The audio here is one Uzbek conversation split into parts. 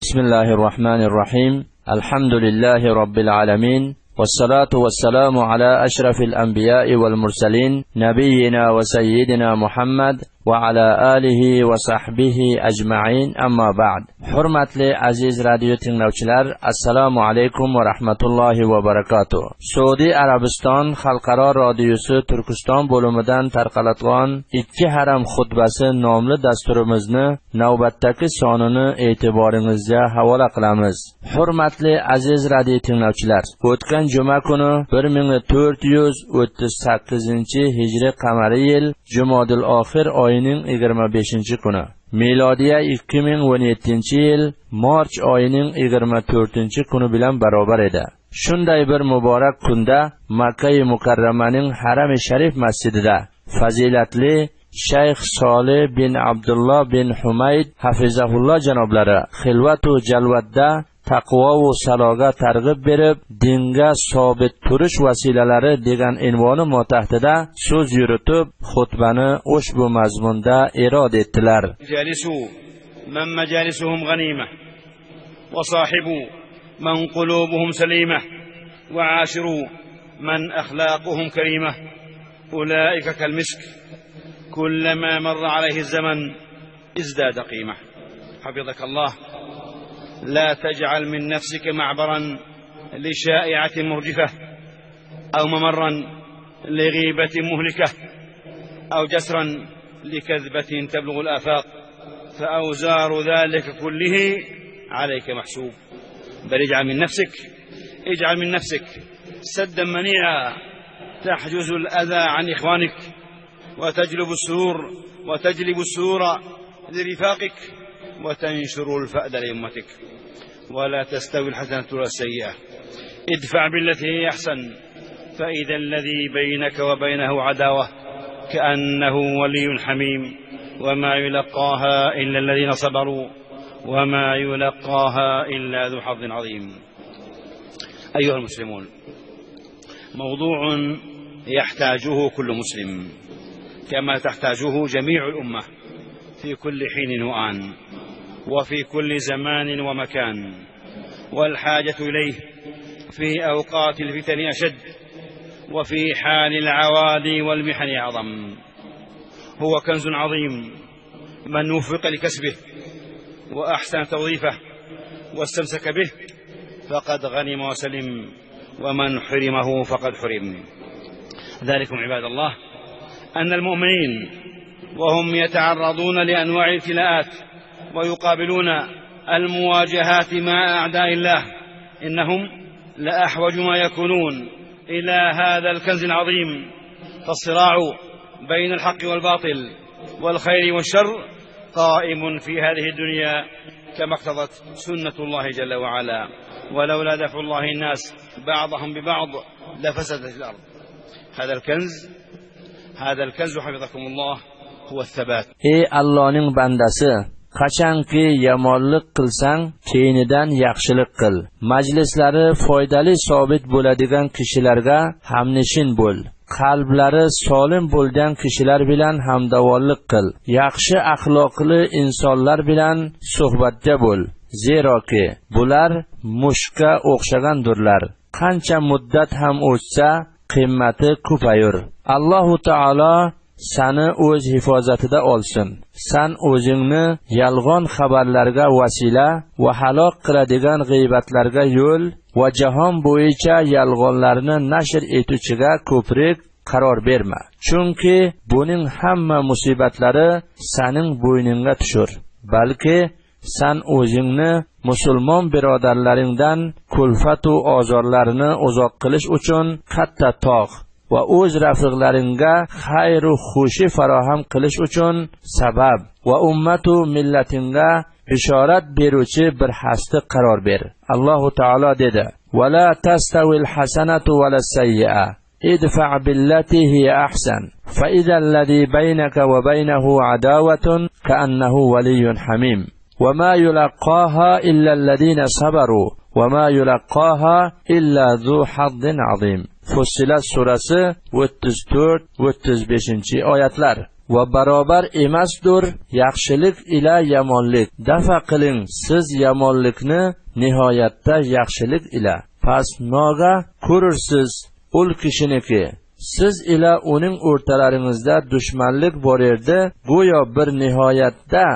Bismillahirrahmanirrahim. Alhamdulillahi Rabbil alamin. والصلاة والسلام على أشرف الأنبياء والمرسلين نبينا وسيدنا محمد وعلى آله وصحبه أجمعين أما بعد. Hurmatli aziz radio tinglovchilar, assalomu alaykum va rahmatullohi va barakatuh. Saudiya Arabiston xalqaro radiosi Turkiston bo'limidan tarqatilgan ikki haram xutbasi nomli dasturimizni navbatdagi sonini e'tiboringizga havola qilamiz. Hurmatli aziz radio tinglovchilar, o'tgan juma kuni 1438 qamariy yil Jumadil oxir oyining 25-kuni, milodiya 2017-yil Mart oyining 24-kuni bilan barobar edi. Shunday bir muborak kunda Makka-i Mukarramaning Haram-i Sharif masjidida fazilatli Shayx Solih bin Abdullah bin Humayd hafizahulloh janoblari xilvat-u jalvatda taqvo va saloga targ'ib berib, dinga sobit turish vasilalari degan unvoni motahtida so'z yuritib, xutbani ushbu mazmunda irod etdilar. Jalisu man majalisuhum ghanima wa sahibu man qulubuhum salima wa ashiru man akhlaquhum karima ulaika kal misk kullama marra alayhi az-zaman izdada qima. Hafizakallah. لا تجعل من نفسك معبرا لشائعة مرجفة أو ممرا لغيبة مهلكة أو جسرا لكذبة تبلغ الآفاق فأوزار ذلك كله عليك محسوب. بل اجعل من نفسك سدا منيعا تحجز الأذى عن إخوانك وتجلب السرور لرفاقك وتنشر الفأد لأمتك. ولا تستوي الحسنة ولا السيئة ادفع بالتي هي أحسن فإذا الذي بينك وبينه عداوة كأنه ولي حميم وما يلقاها إلا الذين صبروا وما يلقاها إلا ذو حظ عظيم. أيها المسلمون، موضوع يحتاجه كل مسلم كما تحتاجه جميع الأمة في كل حين وآن وفي كل زمان ومكان، والحاجة إليه في أوقات الفتن أشد وفي حال العوادي والمحن أعظم. هو كنز عظيم من وفق لكسبه وأحسن توظيفه واستمسك به فقد غنم وسلم ومن حرمه فقد حرم. ذلكم عباد الله أن المؤمنين وهم يتعرضون لأنواع الابتلاءات ويقابلون المواجهات مع أعداء الله إنهم لأحوج ما يكونون إلى هذا الكنز العظيم. فالصراع بين الحق والباطل والخير والشر قائم في هذه الدنيا كما اقتضت سنة الله جل وعلا، ولولا دفع الله الناس بعضهم ببعض لفسدت الأرض. هذا الكنز حفظكم الله هو الثبات. Allohning bandasi, qachonki yomonlik qilsang, keyinidan yaxshilik qil. Majlislari foydali sobit bo'ladigan kishilarga hamnishin bo'l. Qalblari solim bo'lgan kishilar bilan hamdavollik qil. Yaxshi axloqli insonlar bilan suhbatda bo'l. Zeroki bular mushkka o'xshagandirlar. Qancha muddat ham o'tsa, qimmati ko'payur. Allohu taolo sani o'z hifozatida olsin. San o'zingni yolg'on xabarlarga vasila va halok qiladigan g'iybatlarga yo'l va jahon bo'yicha yolg'onlarni nashr etuvchiga ko'prik qaror berma. Chunki buning hamma musibatlari saning bo'yningga tushur. Balki san o'zingni musulmon birodarlaringdan kulfat va ozorlarni uzoq qilish uchun katta tog' va o'z rafiqlaringga xayr va xushi faroham qilish uchun sabab va ummatu millatingga bishorat beruvchi bir hasti qaror ber. Allohu taolo dedi: "Va la tastawil hasanatu va la sayyi'a idfa' billati hiya ahsan fa idha alladhi baynaka va baynahu adawatun ka'annahu waliyyun hamim wa ma yulaqaha illa alladhina sabaru va ma yulaqaha illa zu hazzin azim." Fussilat surasi 34-35 oyatlar. va barobar emasdir yaxshilik ila yomonlik. Dafa qiling siz yomonlikni nihoyatda yaxshilik ila. Pas noga ko'rursiz ul kishiniki. Siz ila uning o'rtalaringizda dushmanlik bor edi, go'yo bir nihoyatda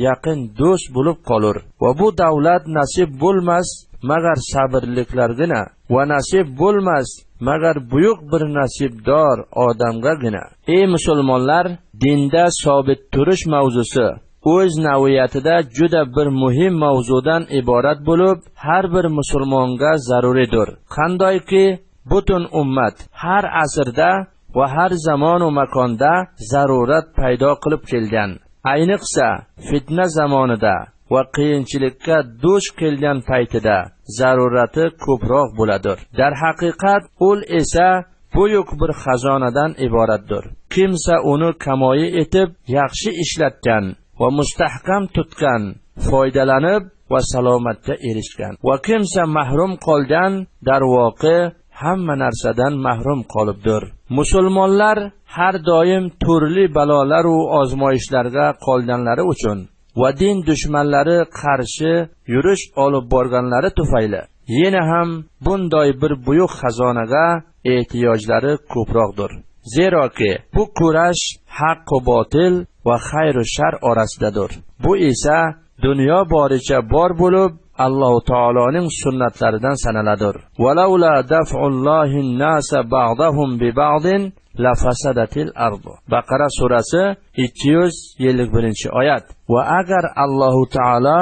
yaqin do'st bo'lib qolur. Va bu davlat nasib bo'lmas magar sabrliklargina, va nasib bo'lmas magar buyuk bir nasibdor odamgagina. Ey musulmonlar, dinda sobit turish mavzusi o'z naviyatida juda bir muhim mavzudan iborat bo'lib, har bir musulmonga zaruridir. Qandoyki butun ummat har asrda va har zamon va makonda zarurat paydo qilib kelgan. Ayniqsa fitna zamonida va qiyinchilikka duch kelgan paytida zarurati ko'proq bo'ladir. Dar haqiqat ul esa buyuk bir xazonadan iboratdir. Kimsa uni kamoyi etib yaxshi ishlatgan va mustahkam tutgan, foydalanib va salomatga erishgan. Va kimsa mahrum qolgan, darvoqe hamma narsadan mahrum qolibdir. Musulmonlar har doim turli balolar va ozmoyishlarga qolganlari uchun va din dushmanlari qarshi yurish olib borganlari tufayli yana ham bunday bir buyuk xazonaga ehtiyojlari ko'proqdir. Zeroki bu kurash haq va botil va xayr va shar orasidadir. Bu esa dunyo boricha bor bo'lib Alloh taoloning sunnatlaridan sanaladir. Walaula daf'ullohin nasa ba'dahum bi ba'din la fasadatil ardu. Baqara surasi 271-oyat. Va agar Alloh taolo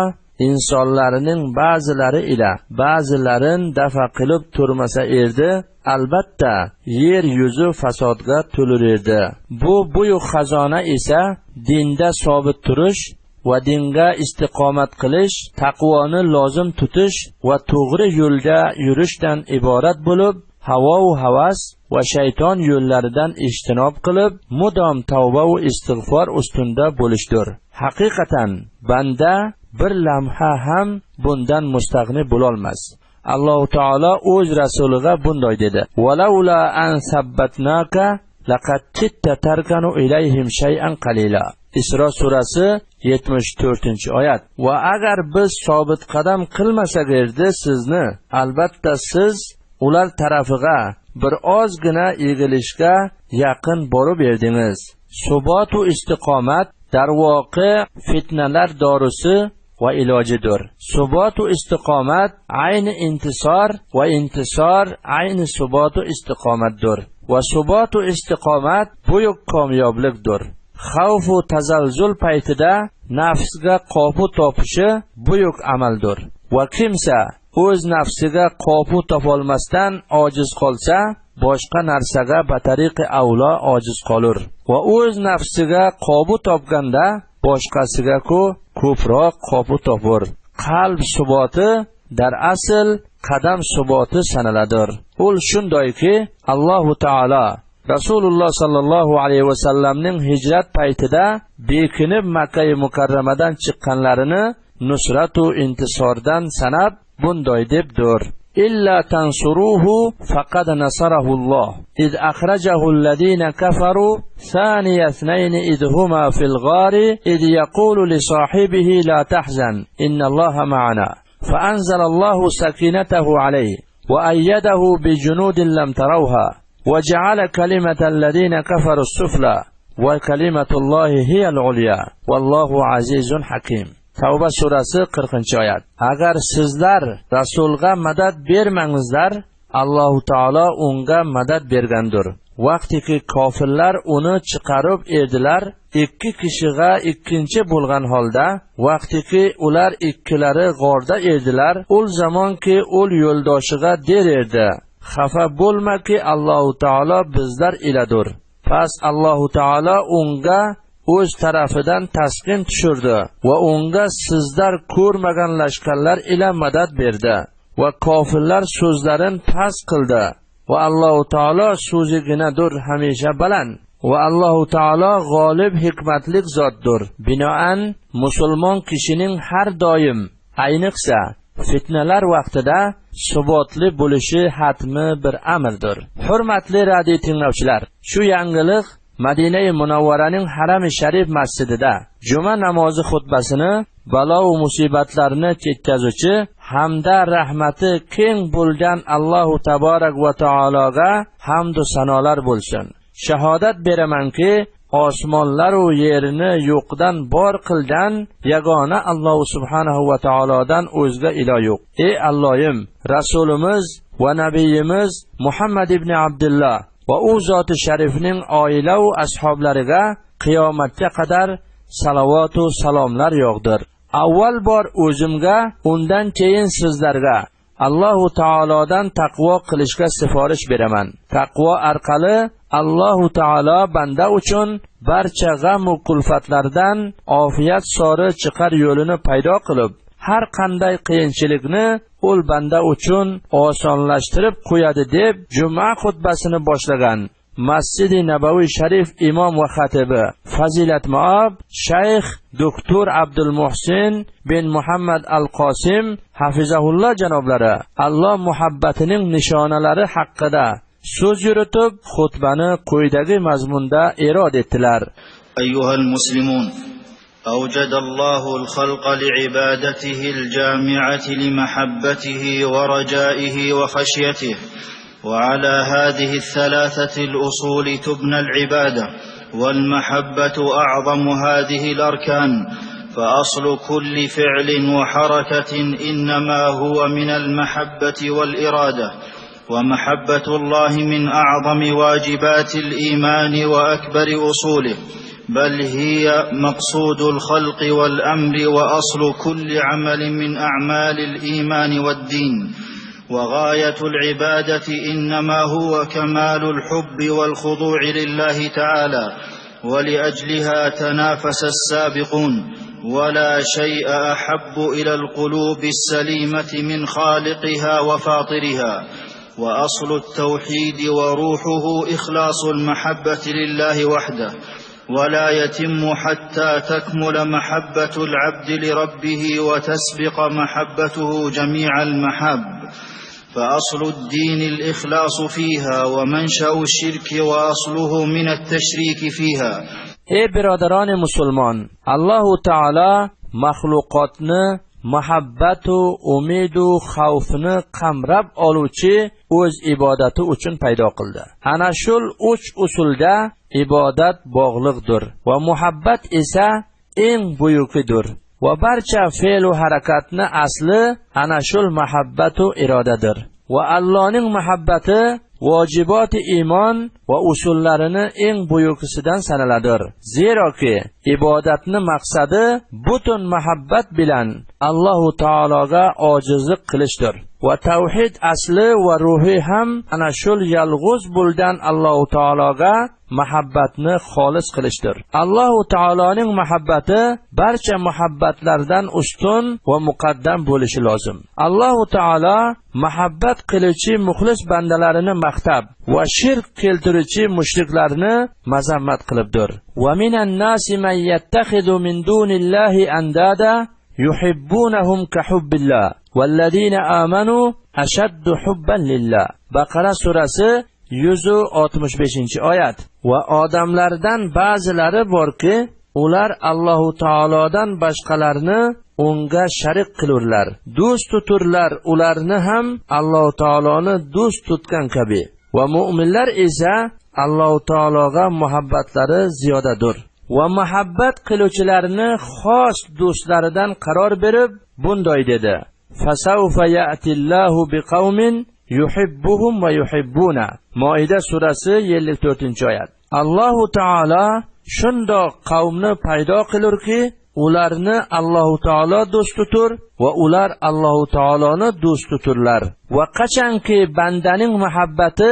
insonlarning ba'zilari ila ba'zilarin dafa qilib turmasa edi, albatta yer yuzi fasodga to'lir edi. Bu buyuk xazona esa dinda sobit turish va dinga istiqomat qilish, taqvoni lozim tutish va to'g'ri yo'lda yurishdan iborat bo'lib, havo va havas va shayton yo'llaridan ijtinob qilib, mudom tavba va istig'for ustunda bo'lishdir. Haqiqatan banda bir lamha ham bundan mustag'ni bo'lolmas. Alloh taolo o'z rasuliga bunday dedi: "Walaula an sabbatnaka laqad kitta tarkanu ilayhim shay'an qalila." Isro surasi 74-oyat. Va agar biz sobit qadam qilmasak edi sizni, albatta siz ular tarafiga bir ozgina egilishga yaqin borib erdingiz. Subot va istiqomat darvoqe fitnalar dorisi va ilojidir. Subot va istiqomat ayni intisor va intisor ayni subot va istiqomatdir. Va subot va istiqomat buyuk kamyoblikdir. Xavf va tazalzul paytida nafsga qo'pu topishi buyuk amaldir. Va kimsa o'z nafsiga qo'pu topolmasdan ojiz qolsa, boshqa narsaga batariqi avlo ojiz qolur. Va o'z nafsiga qo'pu topganda boshqasiga ko'proq qo'pu topur. Qalb suboti dar asl qadam suboti sanaladir. Ul shundoyki, Alloh taolo Rasululloh sallallohu alayhi va sallamning hijrat paytida bekinib Makka mukarramadan chiqqanlarini nusrat va intisordan sanab bunday debdir: "Illa tansuruhu faqad nasarahulloh. Iz akhrajahu alladhina kafaru thaniya ithnayn idhuma fil ghari id yaqulu li sahibihi la tahzan innallaha ma'ana. Fa anzalallahu sakinatahu alayhi wa ayyadahu bi junudin lam tarawha." وجعل كلمة الذين كفروا السفلى وكلمة الله هي العليا والله عزيز حكيم. Tavba surasi 40-oyat. Agar sizlar rasulga madad bermangizlar, Alloh taolo unga madad bergandir. Vaqtiki kofirlar uni chiqarib edilar, ikki kishiga ikkinchi bo'lgan holda, vaqtiki ular ikkilari g'orda edilar, ul zamonki ul yo'ldoshiga der edi: "Xafa bo'lmaki, Alloh taolo bizlar iladir." Pas Alloh taolo unga o'z tarafidan taskin tushirdi va unga sizlar ko'rmagan lashkarlar ila madad berdi va kofirlar so'zlarini past qildi. Va Alloh taolo so'ziginadir hamisha baland va Alloh taolo g'olib hikmatlik zotdir. Binoan musulmon kishining har doim, ayniqsa fitnalar vaqtida subotli bo'lishi hatmi bir amirdir. Hurmatli radio tinglovchilar, shu yangilik Madina-i Munawvaraning Haram-i Sharif masjidida juma namozi xutbasini balo va musibatlarni ketkazuvchi hamda rahmati keng bo'lgan Allohu taborak va taologa hamd va sanolar bo'lsin. Shahodat beramanki, osmonlar va yerni yo'qdan bor qilgan yagona Alloh subhanahu va taolodan o'zga iloh yo'q. Ey Allohim, Rasulimiz va nabiyimiz Muhammad ibn Abdullah va u zoti sharifning oila va ashablariga qiyomatga qadar salovat va salomlar yog'dir. Avval bor o'zimga, undan keyin sizlarga Allohu taolodan taqvo qilishga siforish beraman. Taqvo orqali Allohu taolo banda uchun barcha g'am va kulfatlardan ofiyat sori chiqar yo'lini paydo qilib, har qanday qiyinchilikni ul banda uchun osonlashtirib qo'yadi deb juma xutbasini boshlagan Masjid-i Nabaviy Sharif imom va xatibi Fazilat Maob Shayx Doktor Abdul Muhsin bin Muhammad Al-Qosim hafizahulloh janoblari Alloh muhabbatining nishonalari haqida so'z yuritib, xutbani quyidagi mazmunda irod etdilar. Ayyuhal muslimun, أوجد الله الخلق لعبادته الجامعة لمحبته ورجائه وخشيته، وعلى هذه الثلاثة الأصول تبنى العبادة، والمحبة أعظم هذه الأركان، فأصل كل فعل وحركة إنما هو من المحبة والإرادة، ومحبة الله من أعظم واجبات الإيمان وأكبر أصوله، بل هي مقصود الخلق والأمر وأصل كل عمل من أعمال الإيمان والدين، وغاية العبادة إنما هو كمال الحب والخضوع لله تعالى، ولأجلها تنافس السابقون، ولا شيء أحب إلى القلوب السليمة من خالقها وفاطرها، وأصل التوحيد وروحه إخلاص المحبة لله وحده، ولا يتم حتى تكمل محبة العبد لربه وتسبق محبته جميع المحب، فأصل الدين الإخلاص فيها، ومنشأ الشرك وأصله من التشريك فيها. Ey birodaroni musulmon, Allohu taolo maxluqotni muhabbatu, umidu, xavfni qamrab oluvchi o'z ibodati uchun paydo qildi. Ana shul 3 usulda ibodat bog'liqdir va muhabbat esa eng buyukidir. Va barcha fe'l va harakatni asli ana shul muhabbatu irodadir. Va Allohning muhabbati vojiboti iymon va usullarining eng buyukisidan sanaladir. Zeroki ibodatni maqsadi butun muhabbat bilan Allohu taologa ojizlik qilishdir. Va tavhid asli va ruhi ham ana shul yalg'iz bo'lgan Allohu taologa muhabbatni xolis qilishdir. Allohu taoloning muhabbati barcha muhabbatlardan ustun va muqaddam bo'lishi lozim. Allohu taolo muhabbat qiluvchi muxlis bandalarini maqtab va shirk keltiruvchi mushriklarni mazammat qilibdir. Va minan nasi man yattakhidu min dunillahi andada yuhibbunahum ka hubbillah wallazina amanu ashaddu hubban lillah. Baqara surasi 165-oyat. Va odamlardan ba'zilari borki, ular Allohu taolodan boshqalarni unga sharik qilurlar, do'st tuturlar, ularni ham Allohu taoloni do'st tutgan kabi. Va mu'minlar esa Allohu taologa muhabbatlari ziyodadir. Va muhabbat qiluvchilarni xos do'stlaridan qaror berib bunday dedi: Fasawfa ya'tillahu biqaumin yuhibbuhum va yuhibbuna. Moida surasi 54-oyat. Allohu taolo shundoq qavmni paydo qilurki, ularni Allohu taolo do'st tutur va ular Allohu taoloni do'st tuturlar. Va qachonki bandaning muhabbati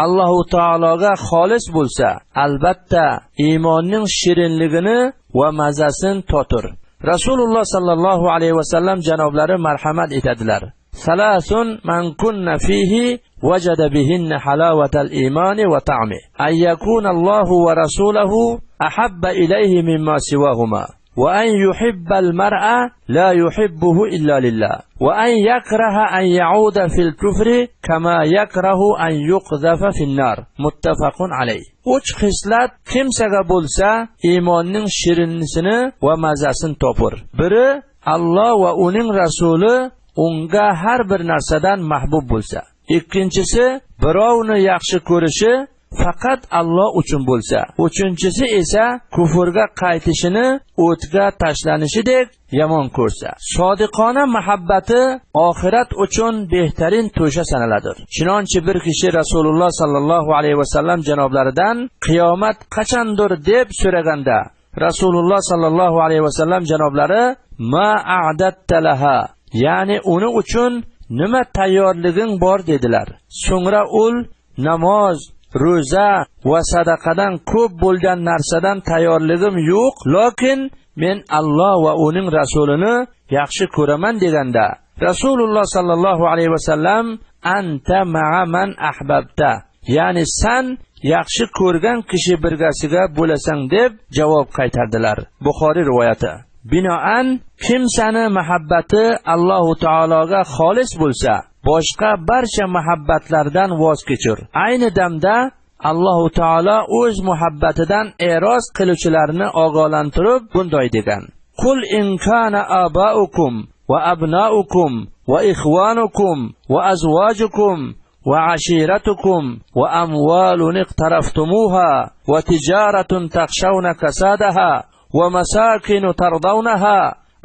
Allohu taologa xolis bo'lsa, albatta iymonning shirinligini va mazasini totur. Rasululloh sallallohu alayhi vasallam janoblari marhamat etadilar: Salasun man kunna fihi wajada bihinna halawatal imani wa ta'mi. Ay yakuna Allahu wa rasuluhu ahabba ilayhi mimma siwahuma. وأن يحب المرء لا يحبه إلا لله وأن يكره أن يعود في الكفر كما يكره أن يقذف في النار متفق عليه. Uch xislat kimsaga bo'lsa iymonning shirinnisini va mazasini topur. Biri Alloh va uning rasuli unga har bir narsadan mahbub bo'lsa. Ikkinchisi birovni yaxshi ko'rishi faqat Alloh uchun bo'lsa. Uchinchisi esa kufrga qaytishini o'tga tashlanishidek yomon ko'rsa. Sodiqona muhabbati oxirat uchun behtarin to'sha sanaladi. Chunonchi bir kishi Rasululloh sallallohu alayhi vasallam janoblaridan qiyomat qachondir deb so'raganda, Rasululloh sallallohu alayhi vasallam janoblari ma a'dattalaha, ya'ni uni uchun nima tayyorliging bor dedilar. So'ngra ul namoz, ro'za va sadaqadan ko'p bo'lgan narsadan tayyorligim yo'q, lekin men Alloh va uning rasulini yaxshi ko'raman deganda, Rasululloh sallallohu alayhi vasallam anta ma'a man ahbabta, ya'ni san yaxshi ko'rgan kishi birgasiga bo'lasan deb javob qaytardilar. Buxoriy rivoyati. Binoan kimsani muhabbati Alloh taologa xolis bo'lsa, boshqa barcha muhabbatlardan voz kechur. Ayni damda Alloh taolo o'z muhabbatidan e'roz qiluvchilarni ogohlantirib bunday degan: Qul in kana abaukum va abnaukum va ikhwanukum va azwajukum va ashiratukum va amwalun iqtaraftumuha va tijaratun takhshawna kasadaha wa masakin tardawnaha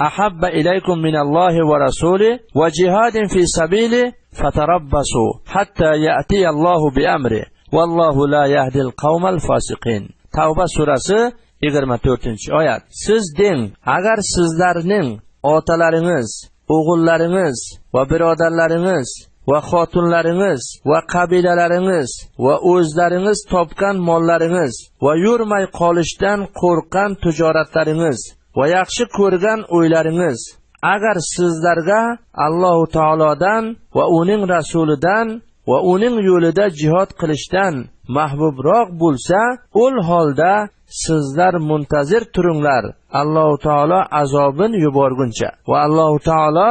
ahabba ilaykum min Allohi wa rasuli wa jihadin fi sabili fatarabbasu hatta ya'ti Allohu bi amri wallohu la yahdi al-qawmal fasiqin. Tavba surasi 24-oyat. Siz deng, agar sizlarning otalaringiz, o'g'illaringiz va birodarlaringiz va xotinlaringiz va qabilalaringiz va o'zlaringiz topgan mollaringiz va yurmay qolishdan qo'rqqan tijoratlaringiz va yaxshi ko'rgan o'ylaringiz agar sizlarga Alloh taolodan va uning rasulidan va uning yo'lida jihad qilishdan mahbubroq bo'lsa, ul holda sizlar muntazir turinglar Alloh taolo azobini yuborguncha. Va Alloh taolo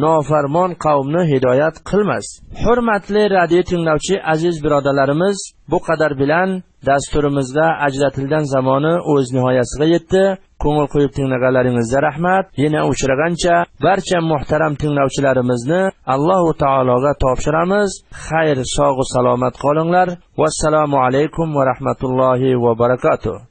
nofarmon qavmni hidoyat qilmas. Hurmatli radio tinglovchi aziz birodarlarimiz, bu qadar bilan dasturimizga ajratilgan zamoni o'z nihoyasiga yetdi. Ko'ngil qo'yib tinglaganlaringizga rahmat. Yana uchragancha barcha muhtaram tinglovchilarimizni Alloh taologa topshiramiz. Xayr, sog' va salomat qolinglar. Vassalomu alaykum va rahmatullohi va barakatuh.